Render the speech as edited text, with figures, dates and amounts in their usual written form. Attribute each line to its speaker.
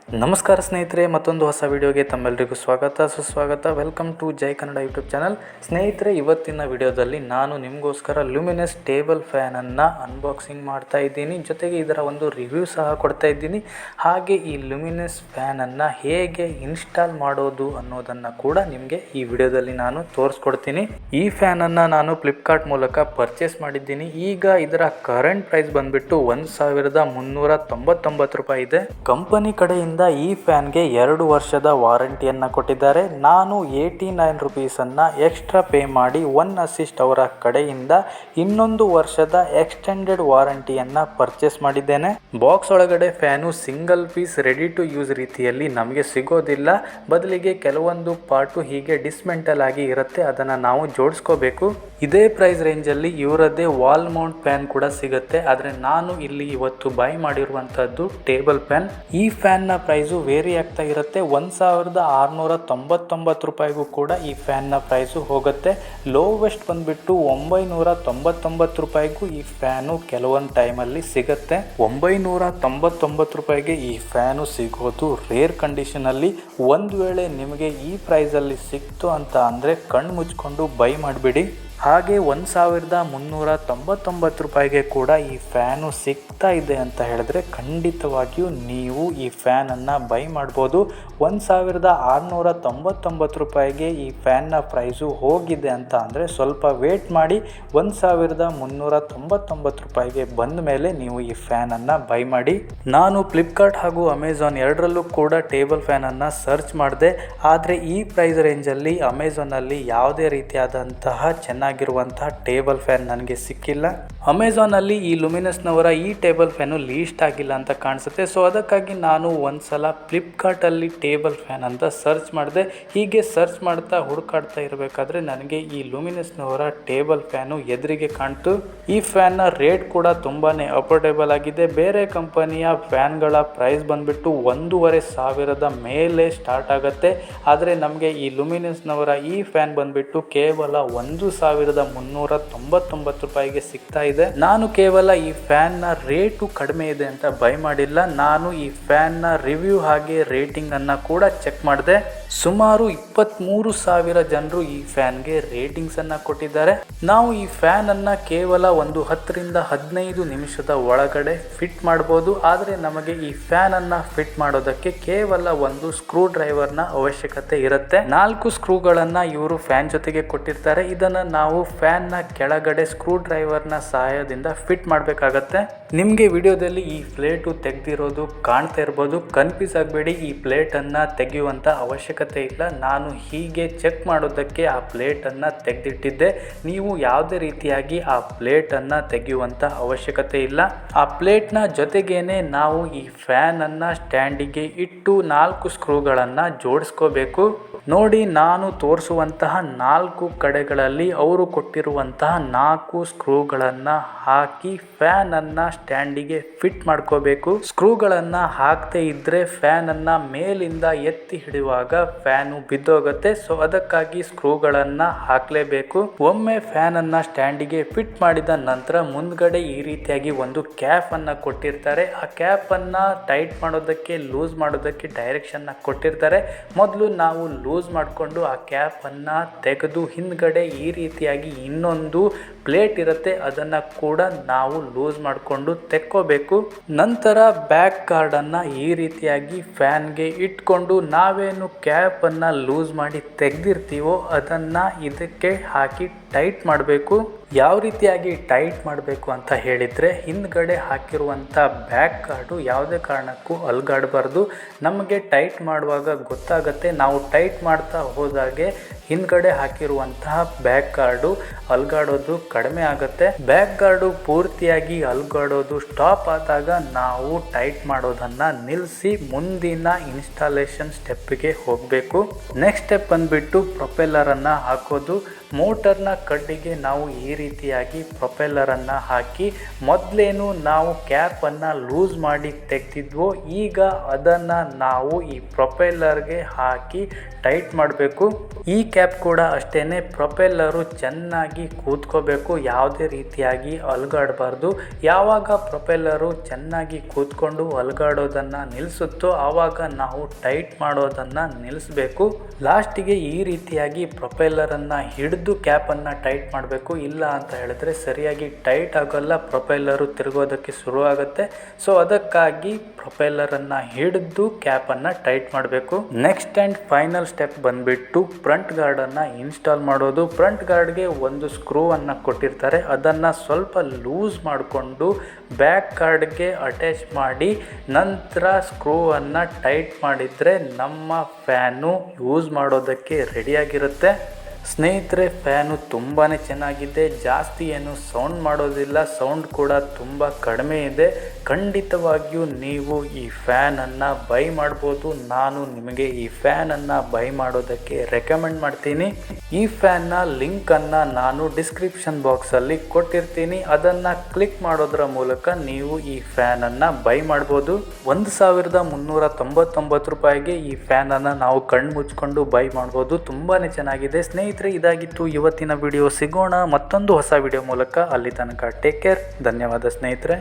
Speaker 1: ನಮಸ್ಕಾರ ಸ್ನೇಹಿತರೆ, ಮತ್ತೊಂದು ಹೊಸ ವಿಡಿಯೋಗೆ ತಮ್ಮೆಲ್ಲರಿಗೂ ಸುಸ್ವಾಗತ. Welcome to Jai Kannada YouTube channel. ಸ್ನೇಹಿತರೆ, ಇವತ್ತಿನ ವಿಡಿಯೋದಲ್ಲಿ ನಾನು ನಿಮಗೋಸ್ಕರ ಲುಮಿನಸ್ ಟೇಬಲ್ ಫ್ಯಾನನ್ನು ಅನ್ಬಾಕ್ಸಿಂಗ್ ಮಾಡ್ತಾ ಇದ್ದೀನಿ. ಜೊತೆಗೆ ಇದರ ಒಂದು ರಿವ್ಯೂ ಸಹ ಕೊಡ್ತಾ ಇದ್ದೀನಿ. ಹಾಗೆ ಈ ಲುಮಿನಸ್ ಫ್ಯಾನನ್ನು ಹೇಗೆ ಇನ್ಸ್ಟಾಲ್ ಮಾಡೋದು ಅನ್ನೋದನ್ನು ಕೂಡ ನಿಮಗೆ ಈ ವಿಡಿಯೋದಲ್ಲಿ ನಾನು ತೋರಿಸ್ಕೊಡ್ತೀನಿ. ಈ ಫ್ಯಾನನ್ನು ನಾನು ಫ್ಲಿಪ್ಕಾರ್ಟ್ ಮೂಲಕ ಪರ್ಚೇಸ್ ಮಾಡಿದ್ದೀನಿ. ಈಗ ಇದರ ಕರೆಂಟ್ ಪ್ರೈಸ್ ಬಂದ್ಬಿಟ್ಟು 1399 ರೂಪಾಯಿ ಇದೆ. ಕಂಪನಿ ಕಡೆಯಿಂದ ಈ ಫ್ಯಾನ್ಗೆ 2 ವರ್ಷದ ವಾರಂಟಿಯನ್ನು ಕೊಟ್ಟಿದ್ದಾರೆ. ನಾನು 89 ರುಪೀಸನ್ನು ಎಕ್ಸ್ಟ್ರಾ ಪೇ ಮಾಡಿ ಒನ್ ಅಸಿಸ್ಟ್ ಅವರ ಕಡೆಯಿಂದ 1 ವರ್ಷದ ಎಕ್ಸ್ಟೆಂಡೆಡ್ ವಾರಂಟಿಯನ್ನು ಪರ್ಚೇಸ್ ಮಾಡಿದ್ದೇನೆ. ಬಾಕ್ಸ್ ಒಳಗಡೆ fan single piece ready to use ರೀತಿಯಲ್ಲಿ ನಮಗೆ ಸಿಗೋದಿಲ್ಲ. ಬದಲಿಗೆ ಕೆಲವೊಂದು ಪಾರ್ಟು ಹೀಗೆ ಡಿಸ್ಮೆಂಟಲ್ ಆಗಿ ಇರುತ್ತೆ, ಅದನ್ನು ನಾವು ಜೋಡಿಸ್ಕೋಬೇಕು. ಇದೇ ಪ್ರೈಸ್ ರೇಂಜಲ್ಲಿ ಇವರದ್ದೇ ವಾಲ್ ಮೌಂಟ್ ಫ್ಯಾನ್ ಕೂಡ ಸಿಗುತ್ತೆ. ಆದರೆ ನಾನು ಇಲ್ಲಿ ಇವತ್ತು ಬೈ ಮಾಡಿರುವಂತಹದ್ದು ಟೇಬಲ್ ಫ್ಯಾನ್. ಈ ಫ್ಯಾನ್ನ ಪ್ರೈಸು ವೇರಿ ಆಗ್ತಾ ಇರುತ್ತೆ. 1699 ರೂಪಾಯಿಗೂ ಕೂಡ ಈ ಫ್ಯಾನ್ನ ಪ್ರೈಸು ಹೋಗುತ್ತೆ. ಲೋವೆಸ್ಟ್ ಬಂದ್ಬಿಟ್ಟು 999 ರೂಪಾಯಿಗೂ ಈ ಫ್ಯಾನು ಕೆಲವೊಂದು ಟೈಮಲ್ಲಿ ಸಿಗುತ್ತೆ. 999 ರೂಪಾಯಿಗೆ ಈ ಫ್ಯಾನು ಸಿಗೋದು ರೇರ್ ಕಂಡೀಷನಲ್ಲಿ. ಒಂದು ವೇಳೆ ನಿಮಗೆ ಈ ಪ್ರೈಸಲ್ಲಿ ಸಿಕ್ತು ಅಂತ ಅಂದರೆ ಕಣ್ಣು ಮುಚ್ಕೊಂಡು ಬೈ ಮಾಡಿಬಿಡಿ. ಹಾಗೆ 1399 ರೂಪಾಯಿಗೆ ಕೂಡ ಈ ಫ್ಯಾನು ಸಿಗ್ತಾ ಇದೆ ಅಂತ ಹೇಳಿದ್ರೆ ಖಂಡಿತವಾಗಿಯೂ ನೀವು ಈ ಫ್ಯಾನನ್ನು ಬೈ ಮಾಡ್ಬೋದು. 1699 ರೂಪಾಯಿಗೆ ಈ ಫ್ಯಾನ್ನ ಪ್ರೈಸು ಹೋಗಿದೆ ಅಂತ ಅಂದರೆ ಸ್ವಲ್ಪ ವೇಟ್ ಮಾಡಿ. 1399 ರೂಪಾಯಿಗೆ ಬಂದ ಮೇಲೆ ನೀವು ಈ ಫ್ಯಾನನ್ನು ಬೈ ಮಾಡಿ. ನಾನು ಫ್ಲಿಪ್ಕಾರ್ಟ್ ಹಾಗೂ ಅಮೆಝಾನ್ ಎರಡರಲ್ಲೂ ಕೂಡ ಟೇಬಲ್ ಫ್ಯಾನನ್ನು ಸರ್ಚ್ ಮಾಡಿದೆ. ಆದರೆ ಈ ಪ್ರೈಸ್ ರೇಂಜಲ್ಲಿ ಅಮೆಝಾನಲ್ಲಿ ಯಾವುದೇ ರೀತಿಯಾದಂತಹ ಚೆನ್ನಾಗಿರುವಂತಹ ಟೇಬಲ್ ಫ್ಯಾನ್ ನನಗೆ ಸಿಕ್ಕಿಲ್ಲ. ಅಮೆಝಾನಲ್ಲಿ ಈ ಲುಮಿನಸ್ನವರ ಈ ಟೇಬಲ್ ಫ್ಯಾನು ಲೀಸ್ಟ್ ಆಗಿಲ್ಲ ಅಂತ ಕಾಣಿಸುತ್ತೆ. ಸೊ ಅದಕ್ಕಾಗಿ ನಾನು ಒಂದ್ಸಲ ಫ್ಲಿಪ್ಕಾರ್ಟಲ್ಲಿ ಟೇಬಲ್ ಫ್ಯಾನ್ ಅಂತ ಸರ್ಚ್ ಮಾಡಿದೆ. ಹೀಗೆ ಸರ್ಚ್ ಮಾಡ್ತಾ ಹುಡುಕಾಡ್ತಾ ಇರಬೇಕಾದ್ರೆ ನನಗೆ ಈ ಲುಮಿನಸ್ನವರ ಟೇಬಲ್ ಫ್ಯಾನು ಎದುರಿಗೆ ಕಾಣ್ತು. ಈ ಫ್ಯಾನ್ನ ರೇಟ್ ಕೂಡ ತುಂಬಾ ಅಫೋರ್ಡೆಬಲ್ ಆಗಿದೆ. ಬೇರೆ ಕಂಪನಿಯ ಫ್ಯಾನ್ಗಳ ಪ್ರೈಸ್ ಬಂದ್ಬಿಟ್ಟು 1500 ಮೇಲೆ ಸ್ಟಾರ್ಟ್ ಆಗುತ್ತೆ. ಆದರೆ ನಮಗೆ ಈ ಲುಮಿನಸ್ನವರ ಈ ಫ್ಯಾನ್ ಬಂದ್ಬಿಟ್ಟು ಕೇವಲ 1399 ರೂಪಾಯಿಗೆ ಸಿಗ್ತಾ ಇದೆ. ನಾನು ಕೇವಲ ಈ ಫ್ಯಾನ್ನ ರೇಟು ಕಡಿಮೆ ಇದೆ ಅಂತ ಬೈ ಮಾಡಿಲ್ಲ. ನಾನು ಈ ಫ್ಯಾನ್ನ ರಿವ್ಯೂ ಹಾಗೆ ರೇಟಿಂಗ್ ಅನ್ನ ಕೂಡ ಚೆಕ್ ಮಾಡಿದೆ. ಸುಮಾರು 23,000 ಜನರು ಈ ಫ್ಯಾನ್ಗೆ ರೇಟಿಂಗ್ಸ್ ಅನ್ನ ಕೊಟ್ಟಿದ್ದಾರೆ. ನಾವು ಈ ಫ್ಯಾನ್ ಅನ್ನ ಕೇವಲ ಒಂದು 10 ರಿಂದ 15 ನಿಮಿಷದ ಒಳಗಡೆ ಫಿಟ್ ಮಾಡಬಹುದು. ಆದರೆ ನಮಗೆ ಈ ಫ್ಯಾನ್ ಅನ್ನ ಫಿಟ್ ಮಾಡೋದಕ್ಕೆ ಕೇವಲ ಒಂದು ಸ್ಕ್ರೂ ಡ್ರೈವರ್ನ ಅವಶ್ಯಕತೆ ಇರುತ್ತೆ. 4 ಸ್ಕ್ರೂಗಳನ್ನ ಇವರು ಫ್ಯಾನ್ ಜೊತೆಗೆ ಕೊಟ್ಟಿರ್ತಾರೆ. ಇದನ್ನ ನಾವು ಫ್ಯಾನ್ ನ ಕೆಳಗಡೆ ಸ್ಕ್ರೂ ಡ್ರೈವರ್ನ ಸಹಾಯದಿಂದ ಫಿಟ್ ಮಾಡಬೇಕಾಗತ್ತೆ. ನಿಮ್ಗೆ ವಿಡಿಯೋದಲ್ಲಿ ಈ ಪ್ಲೇಟು ತೆಗೆದಿರೋದು ಕಾಣ್ತಾ ಇರ್ಬೋದು. ಕನ್ಫ್ಯೂಸ್ ಆಗಬೇಡಿ, ಈ ಪ್ಲೇಟ್ ಅನ್ನ ತೆಗೆಯುವಂತ ಅವಶ್ಯಕತೆ ಇಲ್ಲ. ನಾನು ಹೀಗೆ ಚೆಕ್ ಮಾಡೋದಕ್ಕೆ ಆ ಪ್ಲೇಟ್ ಅನ್ನ ತೆಗೆದಿಟ್ಟಿದ್ದೆ. ನೀವು ಯಾವುದೇ ರೀತಿಯಾಗಿ ಆ ಪ್ಲೇಟ್ ಅನ್ನ ತೆಗೆಯುವಂತ ಅವಶ್ಯಕತೆ ಇಲ್ಲ. ಆ ಪ್ಲೇಟ್ ನ ಜೊತೆಗೇನೆ ನಾವು ಈ ಫ್ಯಾನ್ ಅನ್ನ ಸ್ಟ್ಯಾಂಡಿಗೆ ಇಟ್ಟು 4 ಸ್ಕ್ರೂಗಳನ್ನ ಜೋಡಿಸ್ಕೋಬೇಕು. ನೋಡಿ, ನಾನು ತೋರಿಸುವಂತಹ 4 ಕಡೆಗಳಲ್ಲಿ ಅವರು ಕೊಟ್ಟಿರುವಂತಹ 4 ಸ್ಕ್ರೂಗಳನ್ನ ಹಾಕಿ ಫ್ಯಾನ್ ಅನ್ನ ಸ್ಟ್ಯಾಂಡಿಗೆ ಫಿಟ್ ಮಾಡ್ಕೋಬೇಕು. ಸ್ಕ್ರೂಗಳನ್ನ ಹಾಕದೇ ಇದ್ರೆ ಫ್ಯಾನ್ ಅನ್ನ ಮೇಲಿಂದ ಎತ್ತಿ ಹಿಡಿಯುವಾಗ ಫ್ಯಾನು ಬಿದ್ದೋಗುತ್ತೆ. ಸೊ ಅದಕ್ಕಾಗಿ ಸ್ಕ್ರೂಗಳನ್ನ ಹಾಕಲೇಬೇಕು. ಒಮ್ಮೆ ಫ್ಯಾನ್ ಅನ್ನ ಸ್ಟ್ಯಾಂಡಿಗೆ ಫಿಟ್ ಮಾಡಿದ ನಂತರ ಮುಂದ್ಗಡೆ ಈ ರೀತಿಯಾಗಿ ಒಂದು ಕ್ಯಾಪ್ ಅನ್ನ ಕೊಟ್ಟಿರ್ತಾರೆ. ಆ ಕ್ಯಾಪ್ ಅನ್ನ ಟೈಟ್ ಮಾಡೋದಕ್ಕೆ, ಲೂಸ್ ಮಾಡೋದಕ್ಕೆ ಡೈರೆಕ್ಷನ್ ಕೊಟ್ಟಿರ್ತಾರೆ. ಮೊದಲು ನಾವು ಲೂಸ್ ಮಾಡಿಕೊಂಡು ಆ ಕ್ಯಾಪ್ ಅನ್ನ ತೆಗೆದು ಹಿಂದ್ಗಡೆ ಈ ರೀತಿಯಾಗಿ ಇನ್ನೊಂದು ಪ್ಲೇಟ್ ಇರುತ್ತೆ, ಅದನ್ನ ಕೂಡ ನಾವು ಲೂಸ್ ಮಾಡಿಕೊಂಡು ತೆಕ್ಕೋಬೇಕು. ನಂತರ ಬ್ಯಾಕ್ ಗಾರ್ಡ್ ಅನ್ನ ಈ ರೀತಿಯಾಗಿ ಫ್ಯಾನ್ಗೆ ಇಟ್ಕೊಂಡು ನಾವೇನು ಕ್ಯಾಪ್ ಅನ್ನ ಲೂಸ್ ಮಾಡಿ ತೆಗೆದಿರ್ತೀವೋ ಅದನ್ನ ಇದಕ್ಕೆ ಹಾಕಿ ಟೈಟ್ ಮಾಡಬೇಕು. ಯಾವ ರೀತಿಯಾಗಿ ಟೈಟ್ ಮಾಡಬೇಕು ಅಂತ ಹೇಳಿದರೆ, ಹಿಂದ್ಗಡೆ ಹಾಕಿರುವಂಥ ಬ್ಯಾಕ್ ಗಾರ್ಡು ಯಾವುದೇ ಕಾರಣಕ್ಕೂ ಅಲ್ಗಾಡಬಾರ್ದು. ನಮಗೆ ಟೈಟ್ ಮಾಡುವಾಗ ಗೊತ್ತಾಗುತ್ತೆ. ನಾವು ಟೈಟ್ ಮಾಡ್ತಾ ಹೋದಾಗೆ ಹಿಂದ್ಗಡೆ ಹಾಕಿರುವಂತಹ ಬ್ಯಾಕ್ ಗಾರ್ಡು ಅಲ್ಗಾಡೋದು ಕಡಿಮೆ ಆಗುತ್ತೆ. ಬ್ಯಾಕ್ ಗಾರ್ಡು ಪೂರ್ತಿಯಾಗಿ ಅಲ್ಗಾಡೋದು ಸ್ಟಾಪ್ ಆದಾಗ ನಾವು ಟೈಟ್ ಮಾಡೋದನ್ನ ನಿಲ್ಲಿಸಿ ಮುಂದಿನ ಇನ್ಸ್ಟಾಲೇಷನ್ ಸ್ಟೆಪ್ಗೆ ಹೋಗಬೇಕು. ನೆಕ್ಸ್ಟ್ ಸ್ಟೆಪ್ ಬಂದ್ಬಿಟ್ಟು ಪ್ರೊಪೆಲ್ಲರ್ ಅನ್ನ ಹಾಕೋದು. ಮೋಟರ್ನ ಕಡ್ಡಿಗೆ ನಾವು ಈ ರೀತಿಯಾಗಿ ಪ್ರೊಪೆಲ್ಲರನ್ನು ಹಾಕಿ ಮೊದಲೇನು ನಾವು ಕ್ಯಾಪನ್ನು ಲೂಸ್ ಮಾಡಿ ತೆಗೆದಿದ್ವೋ ಈಗ ಅದನ್ನು ನಾವು ಈ ಪ್ರೊಪೆಲ್ಲರ್ಗೆ ಹಾಕಿ ಟೈಟ್ ಮಾಡಬೇಕು. ಈ ಕ್ಯಾಪ್ ಕೂಡ ಅಷ್ಟೇ, ಪ್ರೊಪೆಲ್ಲರು ಚೆನ್ನಾಗಿ ಕೂತ್ಕೋಬೇಕು, ಯಾವುದೇ ರೀತಿಯಾಗಿ ಅಲುಗಾಡಬಾರ್ದು. ಯಾವಾಗ ಪ್ರೊಪೆಲ್ಲರು ಚೆನ್ನಾಗಿ ಕೂತ್ಕೊಂಡು ಅಲುಗಾಡೋದನ್ನು ನಿಲ್ಲಿಸುತ್ತೋ ಆವಾಗ ನಾವು ಟೈಟ್ ಮಾಡೋದನ್ನು ನಿಲ್ಲಿಸಬೇಕು. ಲಾಸ್ಟಿಗೆ ಈ ರೀತಿಯಾಗಿ ಪ್ರೊಪೆಲ್ಲರನ್ನು ಹಿಡಿದು ಕ್ಯಾಪನ್ನು ಟೈಟ್ ಮಾಡಬೇಕು. ಇಲ್ಲ ಅಂತ ಹೇಳಿದ್ರೆ ಸರಿಯಾಗಿ ಟೈಟ್ ಆಗೋಲ್ಲ, ಪ್ರೊಪೆಲ್ಲರು ತಿರುಗೋದಕ್ಕೆ ಶುರುವಾಗುತ್ತೆ. ಸೊ ಅದಕ್ಕಾಗಿ ಪ್ರೊಪೆಲ್ಲರನ್ನು ಹಿಡಿದು ಕ್ಯಾಪನ್ನು ಟೈಟ್ ಮಾಡಬೇಕು. ನೆಕ್ಸ್ಟ್ ಆ್ಯಂಡ್ ಫೈನಲ್ ಸ್ಟೆಪ್ ಬಂದುಬಿಟ್ಟು ಫ್ರಂಟ್ ಗಾರ್ಡನ್ನು ಇನ್ಸ್ಟಾಲ್ ಮಾಡೋದು. ಫ್ರಂಟ್ ಗಾರ್ಡ್ಗೆ ಒಂದು ಸ್ಕ್ರೂವನ್ನು ಕೊಟ್ಟಿರ್ತಾರೆ, ಅದನ್ನು ಸ್ವಲ್ಪ ಲೂಸ್ ಮಾಡಿಕೊಂಡು ಬ್ಯಾಕ್ ಗಾರ್ಡ್ಗೆ ಅಟ್ಯಾಚ್ ಮಾಡಿ ನಂತರ ಸ್ಕ್ರೂವನ್ನು ಟೈಟ್ ಮಾಡಿದರೆ ನಮ್ಮ ಫ್ಯಾನು ಯೂಸ್ ಮಾಡೋದಕ್ಕೆ ರೆಡಿಯಾಗಿರುತ್ತೆ. ಸ್ನೇಹಿತರೆ, ಫ್ಯಾನು ತುಂಬಾ ಚೆನ್ನಾಗಿದೆ, ಜಾಸ್ತಿ ಏನು ಸೌಂಡ್ ಮಾಡೋದಿಲ್ಲ, ಸೌಂಡ್ ಕೂಡ ತುಂಬ ಕಡಿಮೆ ಇದೆ. ಖಂಡಿತವಾಗಿಯೂ ನೀವು ಈ ಫ್ಯಾನನ್ನು ಬೈ ಮಾಡ್ಬೋದು. ನಾನು ನಿಮಗೆ ಈ ಫ್ಯಾನನ್ನು ಬೈ ಮಾಡೋದಕ್ಕೆ ರೆಕಮೆಂಡ್ ಮಾಡ್ತೀನಿ. ಈ ಫ್ಯಾನ್ನ ಲಿಂಕನ್ನು ನಾನು ಡಿಸ್ಕ್ರಿಪ್ಷನ್ ಬಾಕ್ಸಲ್ಲಿ ಕೊಟ್ಟಿರ್ತೀನಿ, ಅದನ್ನು ಕ್ಲಿಕ್ ಮಾಡೋದ್ರ ಮೂಲಕ ನೀವು ಈ ಫ್ಯಾನನ್ನು ಬೈ ಮಾಡ್ಬೋದು. 1399 ರೂಪಾಯಿಗೆ ಈ ಫ್ಯಾನನ್ನು ನಾವು ಕಣ್ಣು ಮುಚ್ಕೊಂಡು ಬೈ ಮಾಡ್ಬೋದು. ತುಂಬಾ ಚೆನ್ನಾಗಿದೆ ಸ್ನೇಹಿತರೆ. ಇದಾಗಿತ್ತು ಇವತ್ತಿನ ವಿಡಿಯೋ. ಸಿಗೋಣ ಮತ್ತೊಂದು ಹೊಸ ವಿಡಿಯೋ ಮೂಲಕ. ಅಲ್ಲಿ ತನಕ ಟೇಕ್ ಕೇರ್. ಧನ್ಯವಾದ ಸ್ನೇಹಿತರೆ.